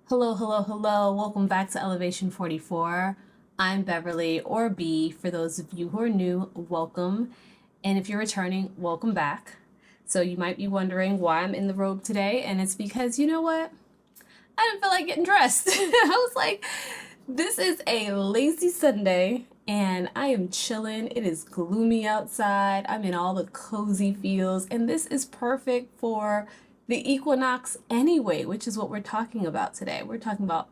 Hello, hello, hello. Welcome back to Elevation 44. I'm Beverly, or B. For those of you who are new, welcome. And if you're returning, welcome back. So you might be wondering why I'm in the robe today, and it's because you know what? I didn't feel like getting dressed. I was like, this is a lazy Sunday, and I am chilling. It is gloomy outside. I'm in all the cozy feels, and this is perfect for the equinox anyway, which is what we're talking about today. We're talking about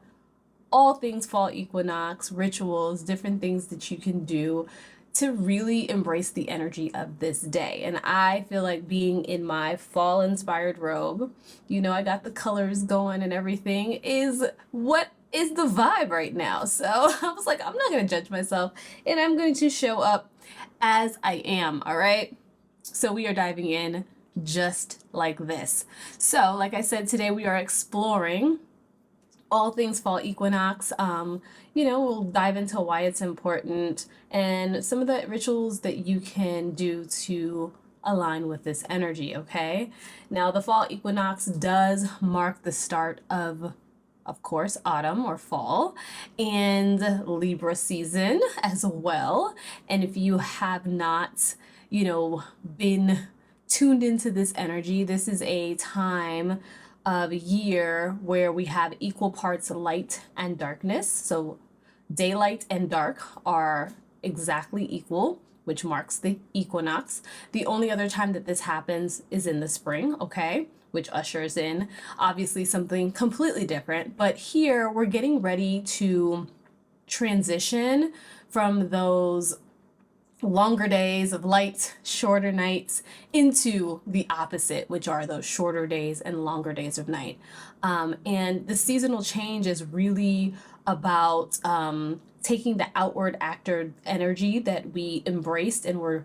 all things fall equinox, rituals, different things that you can do to really embrace the energy of this day. And I feel like being in my fall inspired robe, I got the colors going and everything, is what is the vibe right now. So I was like, I'm not going to judge myself and I'm going to show up as I am. All right. So we are diving in just like this. So, like I said, today we are exploring all things fall equinox. We'll dive into why it's important and some of the rituals that you can do to align with this energy, okay? Now, the fall equinox does mark the start of course, autumn or fall and Libra season as well. And if you have not, been tuned into this energy, this is a time of year where we have equal parts light and darkness. So daylight and dark are exactly equal, which marks the equinox. The only other time that this happens is in the spring, okay? Which ushers in obviously something completely different. But here we're getting ready to transition from those longer days of light, shorter nights into the opposite, which are those shorter days and longer days of night. And the seasonal change is really about taking the outward actor energy that we embraced and we're,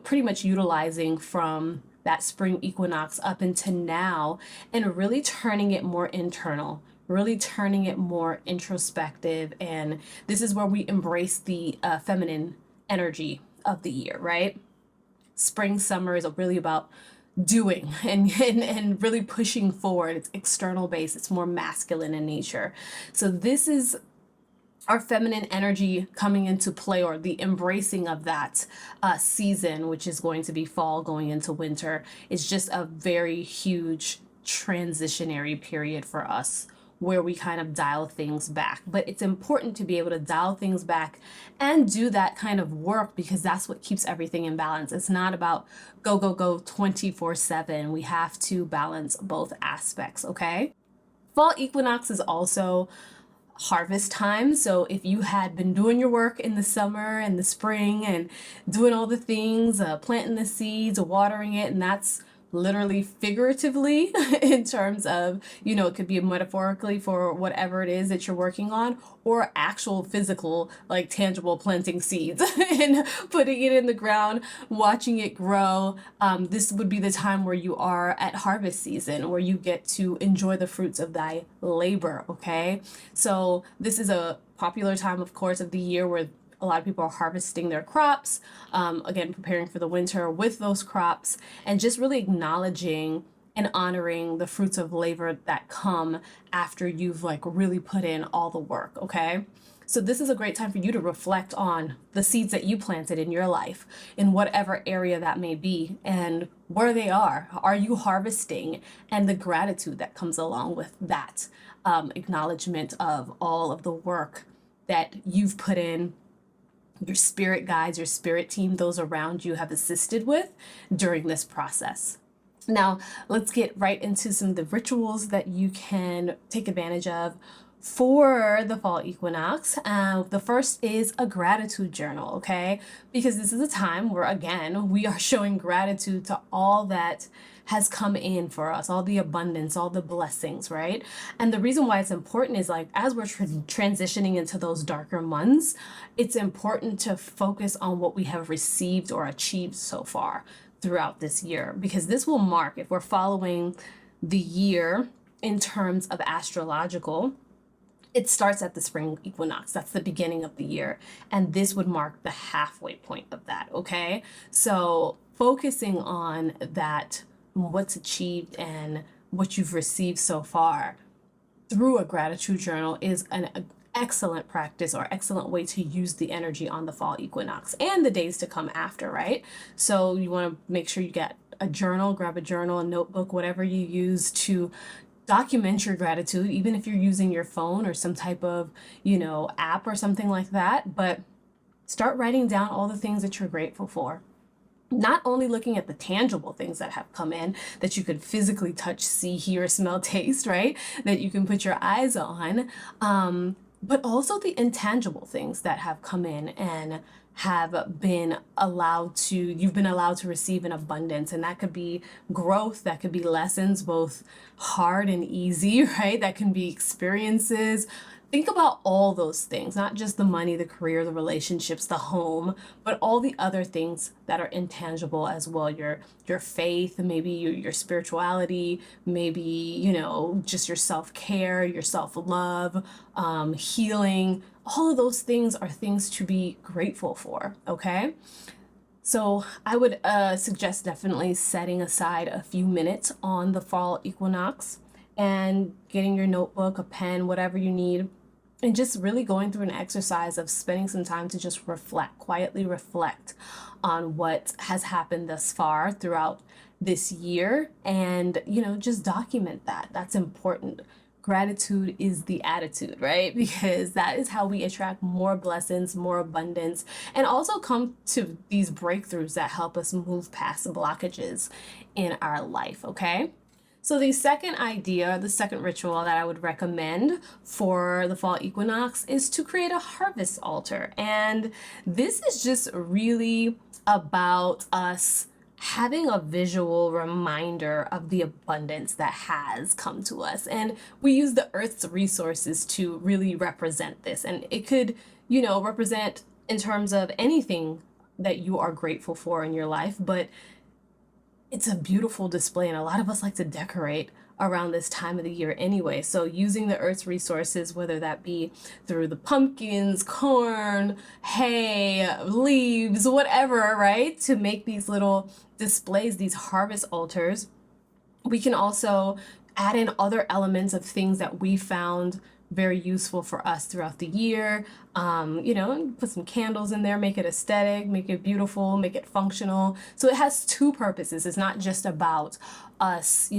pretty much utilizing from that spring equinox up into now and really turning it more internal, really turning it more introspective. And this is where we embrace the feminine energy of the year, right? Spring, summer is really about doing and really pushing forward. It's external based, it's more masculine in nature. So this is our feminine energy coming into play, or the embracing of that season, which is going to be fall going into winter, is just a very huge transitionary period for us where we kind of dial things back. But it's important to be able to dial things back and do that kind of work because that's what keeps everything in balance. It's not about go, go, go 24/7. We have to balance both aspects, okay? Fall equinox is also harvest time. So if you had been doing your work in the summer and the spring and doing all the things, planting the seeds, watering it, and that's literally figuratively in terms of, it could be metaphorically for whatever it is that you're working on, or actual physical, like tangible planting seeds and putting it in the ground, watching it grow. This would be the time where you are at harvest season, where you get to enjoy the fruits of thy labor, okay? So this is a popular time, of course, of the year where a lot of people are harvesting their crops, again, preparing for the winter with those crops, and just really acknowledging and honoring the fruits of labor that come after you've like really put in all the work, okay? So this is a great time for you to reflect on the seeds that you planted in your life, in whatever area that may be, and where they are. Are you harvesting? And the gratitude that comes along with that acknowledgement of all of the work that you've put in, your spirit guides, your spirit team, those around you have assisted with during this process. Now, let's get right into some of the rituals that you can take advantage of for the fall equinox. The first is a gratitude journal, okay? Because this is a time where, again, we are showing gratitude to all that has come in for us, all the abundance, all the blessings, right? And the reason why it's important is like as we're transitioning into those darker months, it's important to focus on what we have received or achieved so far throughout this year, because this will mark, if we're following the year in terms of astrological, it starts at the spring equinox. That's the beginning of the year. And this would mark the halfway point of that, okay? So focusing on that, what's achieved and what you've received so far, through a gratitude journal is an excellent practice or excellent way to use the energy on the fall equinox and the days to come after, right? So you want to make sure you get a journal, grab a journal, a notebook, whatever you use to document your gratitude, even if you're using your phone or some type of, app or something like that. But start writing down all the things that you're grateful for. Not only looking at the tangible things that have come in that you could physically touch, see, hear, smell, taste, right? That you can put your eyes on, but also the intangible things that have come in and have been you've been allowed to receive in abundance. And that could be growth, that could be lessons, both hard and easy, right? That can be experiences. Think about all those things, not just the money, the career, the relationships, the home, but all the other things that are intangible as well. Your faith, maybe your spirituality, maybe, just your self-care, your self-love, healing. All of those things are things to be grateful for, okay? So I would suggest definitely setting aside a few minutes on the fall equinox and getting your notebook, a pen, whatever you need, and just really going through an exercise of spending some time to just reflect, quietly reflect on what has happened thus far throughout this year and, just document that. That's important. Gratitude is the attitude, right? Because that is how we attract more blessings, more abundance, and also come to these breakthroughs that help us move past blockages in our life, okay? So the second idea, the second ritual that I would recommend for the fall equinox is to create a harvest altar. And this is just really about us having a visual reminder of the abundance that has come to us. And we use the earth's resources to really represent this. And it could, represent in terms of anything that you are grateful for in your life, but it's a beautiful display, and a lot of us like to decorate around this time of the year anyway. So using the earth's resources, whether that be through the pumpkins, corn, hay, leaves, whatever, right? To make these little displays, these harvest altars. We can also add in other elements of things that we found very useful for us throughout the year. Put some candles in there, make it aesthetic, make it beautiful, make it functional. So it has two purposes. It's not just about us,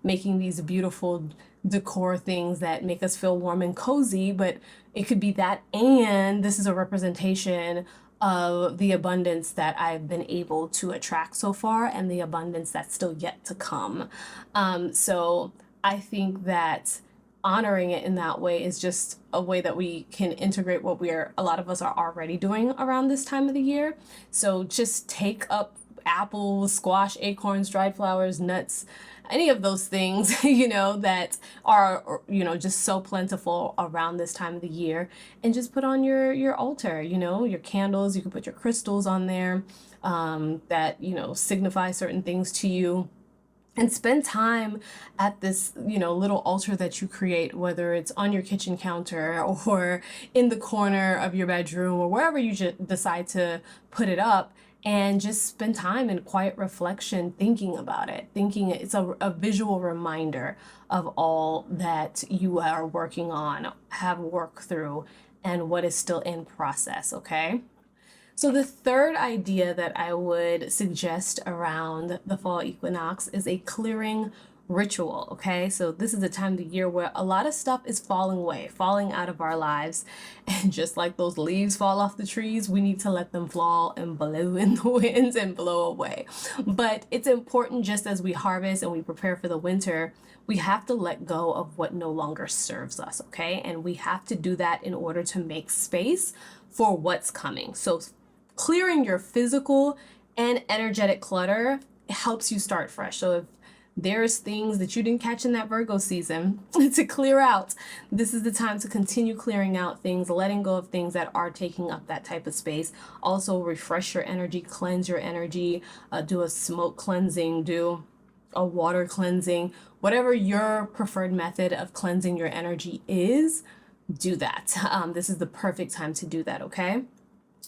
making these beautiful decor things that make us feel warm and cozy, but it could be that, and this is a representation of the abundance that I've been able to attract so far and the abundance that's still yet to come. So I think that honoring it in that way is just a way that we can integrate what a lot of us are already doing around this time of the year. So just take up apples, squash, acorns, dried flowers, nuts, any of those things, that are, just so plentiful around this time of the year, and just put on your altar, your candles. You can put your crystals on there, that, signify certain things to you. And spend time at this, little altar that you create, whether it's on your kitchen counter or in the corner of your bedroom or wherever you decide to put it up, and just spend time in quiet reflection thinking about it. It's a visual reminder of all that you are working on, have worked through, and what is still in process, okay? So the third idea that I would suggest around the fall equinox is a clearing ritual, okay? So this is a time of the year where a lot of stuff is falling away, falling out of our lives. And just like those leaves fall off the trees, we need to let them fall and blow in the winds and blow away. But it's important, just as we harvest and we prepare for the winter, we have to let go of what no longer serves us, okay? And we have to do that in order to make space for what's coming. So clearing your physical and energetic clutter helps you start fresh. So if there's things that you didn't catch in that Virgo season to clear out, this is the time to continue clearing out things, letting go of things that are taking up that type of space. Also refresh your energy, cleanse your energy, do a smoke cleansing, do a water cleansing, whatever your preferred method of cleansing your energy is, do that. This is the perfect time to do that, okay?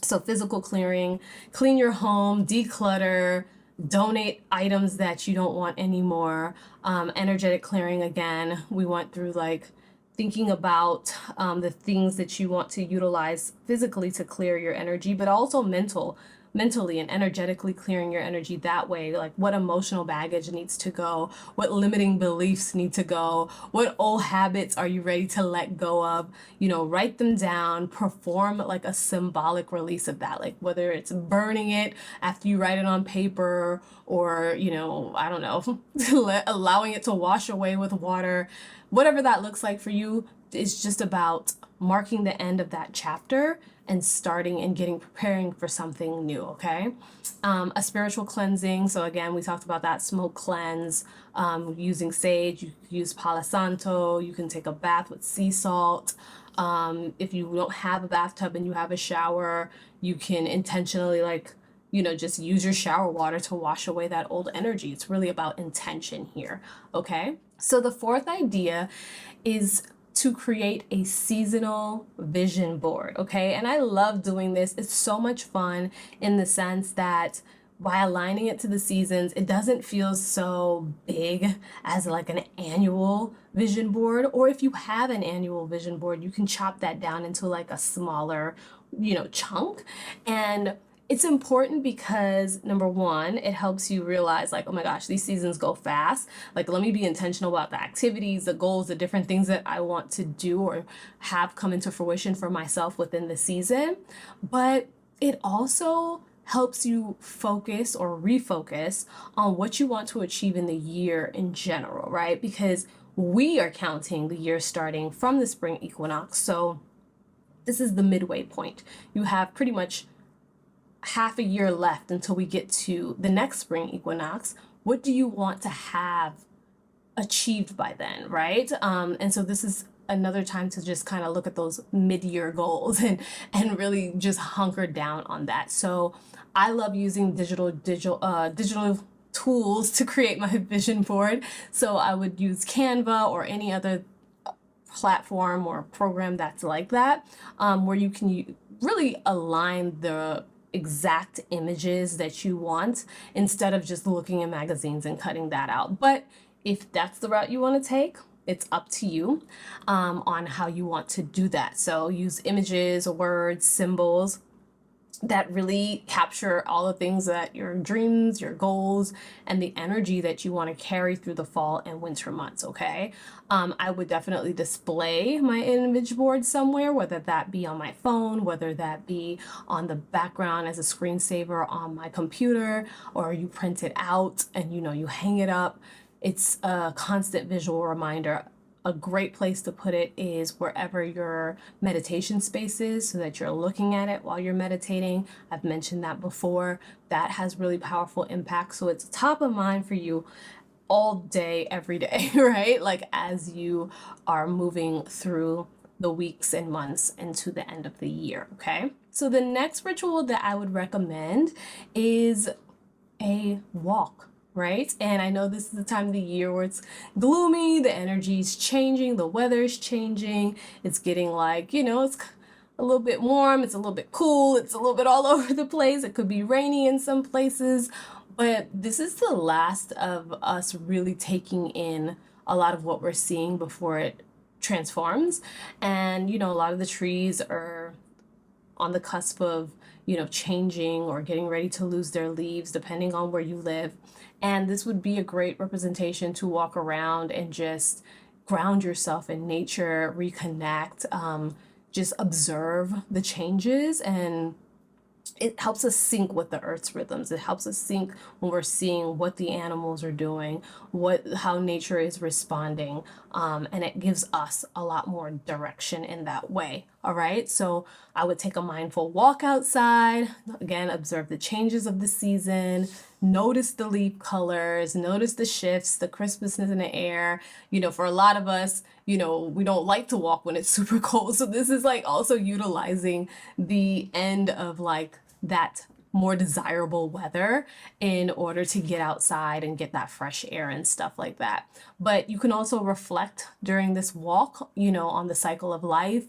So physical clearing, clean your home, declutter, donate items that you don't want anymore. Energetic clearing, again, we went through like thinking about the things that you want to utilize physically to clear your energy, but also mentally and energetically clearing your energy that way. Like what emotional baggage needs to go, what limiting beliefs need to go, what old habits are you ready to let go of. Write them down, perform like a symbolic release of that, like whether it's burning it after you write it on paper, or I don't know, allowing it to wash away with water. Whatever that looks like for you is just about marking the end of that chapter and starting and preparing for something new. Okay. A spiritual cleansing. So again, we talked about that smoke cleanse, using sage. You can use Palo Santo. You can take a bath with sea salt. If you don't have a bathtub and you have a shower, you can intentionally just use your shower water to wash away that old energy. It's really about intention here. Okay. So the fourth idea is to create a seasonal vision board. Okay. And I love doing this. It's so much fun in the sense that by aligning it to the seasons, it doesn't feel so big as like an annual vision board. Or if you have an annual vision board, you can chop that down into like a smaller, chunk. And it's important because number one, it helps you realize like, oh my gosh, these seasons go fast. Like, let me be intentional about the activities, the goals, the different things that I want to do or have come into fruition for myself within the season. But it also helps you focus or refocus on what you want to achieve in the year in general, right? Because we are counting the year starting from the spring equinox. So this is the midway point. You have pretty much half a year left until we get to the next spring equinox. What do you want to have achieved by then, right? And so this is another time to just kind of look at those mid-year goals and really just hunker down on that. So I love using digital tools to create my vision board. So I would use Canva or any other platform or program that's like that, where you can really align the exact images that you want instead of just looking in magazines and cutting that out. But if that's the route you want to take, it's up to you on how you want to do that. So use images, words, symbols that really capture all the things that your dreams, your goals, and the energy that you want to carry through the fall and winter months. Okay. I would definitely display my image board somewhere, whether that be on my phone, whether that be on the background as a screensaver on my computer, or you print it out and you hang it up. It's a constant visual reminder. A great place to put it is wherever your meditation space is, so that you're looking at it while you're meditating. I've mentioned that before. That has really powerful impact. So it's top of mind for you all day, every day, right? Like as you are moving through the weeks and months into the end of the year. Okay. So the next ritual that I would recommend is a walk. Right? And I know this is the time of the year where it's gloomy, the energy's changing, the weather's changing. It's getting like, it's a little bit warm, it's a little bit cool, it's a little bit all over the place. It could be rainy in some places, but this is the last of us really taking in a lot of what we're seeing before it transforms. And, a lot of the trees are on the cusp of, changing or getting ready to lose their leaves, depending on where you live. And this would be a great representation to walk around and just ground yourself in nature, reconnect, just observe the changes. And it helps us sync with the earth's rhythms. It helps us sync when we're seeing what the animals are doing, how nature is responding, and it gives us a lot more direction in that way. All right, so I would take a mindful walk outside. Again, observe the changes of the season, notice the leaf colors, notice the shifts, the crispness in the air. For a lot of us, we don't like to walk when it's super cold. So this is like also utilizing the end of like that more desirable weather in order to get outside and get that fresh air and stuff like that. But you can also reflect during this walk, on the cycle of life,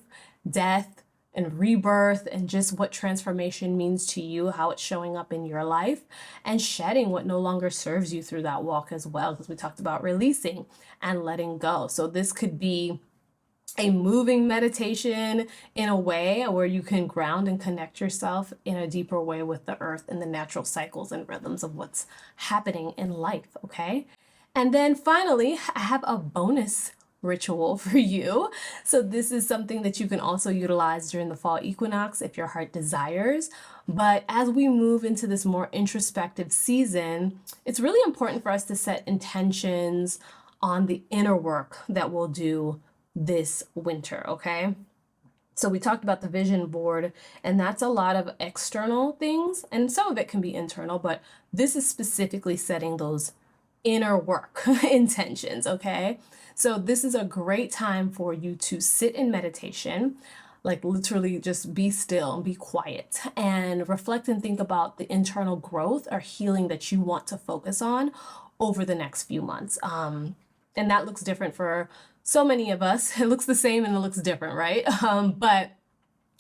death, and rebirth, and just what transformation means to you, how it's showing up in your life, and shedding what no longer serves you through that walk as well, because we talked about releasing and letting go. So this could be a moving meditation in a way where you can ground and connect yourself in a deeper way with the earth and the natural cycles and rhythms of what's happening in life, okay? And then finally, I have a bonus ritual for you. So this is something that you can also utilize during the fall equinox if your heart desires. But as we move into this more introspective season, it's really important for us to set intentions on the inner work that we'll do this winter, okay? So we talked about the vision board, and that's a lot of external things, and some of it can be internal, but this is specifically setting those inner work intentions, okay? So this is a great time for you to sit in meditation, like literally just be still and be quiet and reflect and think about the internal growth or healing that you want to focus on over the next few months. And that looks different for so many of us. It looks the same and it looks different, right? But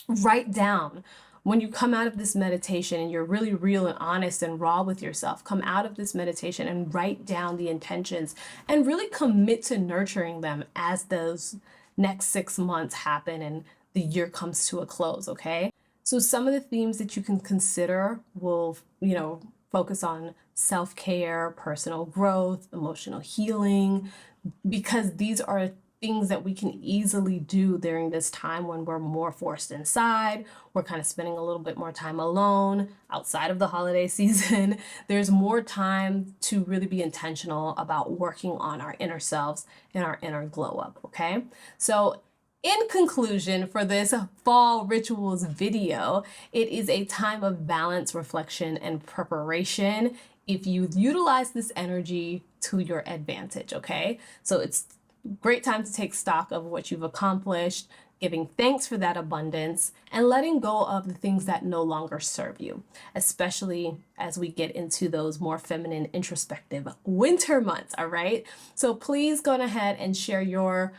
write down when you come out of this meditation and you're really real and honest and raw with yourself, come out of this meditation and write down the intentions and really commit to nurturing them as those next 6 months happen and the year comes to a close, okay? So some of the themes that you can consider will, focus on self-care, personal growth, emotional healing, because these are things that we can easily do during this time when we're more forced inside. We're kind of spending a little bit more time alone outside of the holiday season. There's more time to really be intentional about working on our inner selves and our inner glow up, okay? So in conclusion, for this fall rituals video, it is a time of balance, reflection, and preparation if you utilize this energy to your advantage, okay? So it's a great time to take stock of what you've accomplished, giving thanks for that abundance, and letting go of the things that no longer serve you, especially as we get into those more feminine, introspective winter months, all right? So please go ahead and share your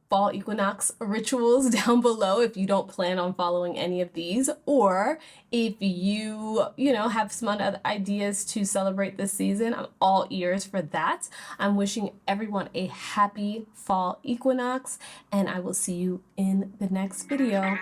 fall equinox rituals down below if you don't plan on following any of these, or if you have some other ideas to celebrate this season. I'm all ears for that. I'm wishing everyone a happy fall equinox, and I will see you in the next video.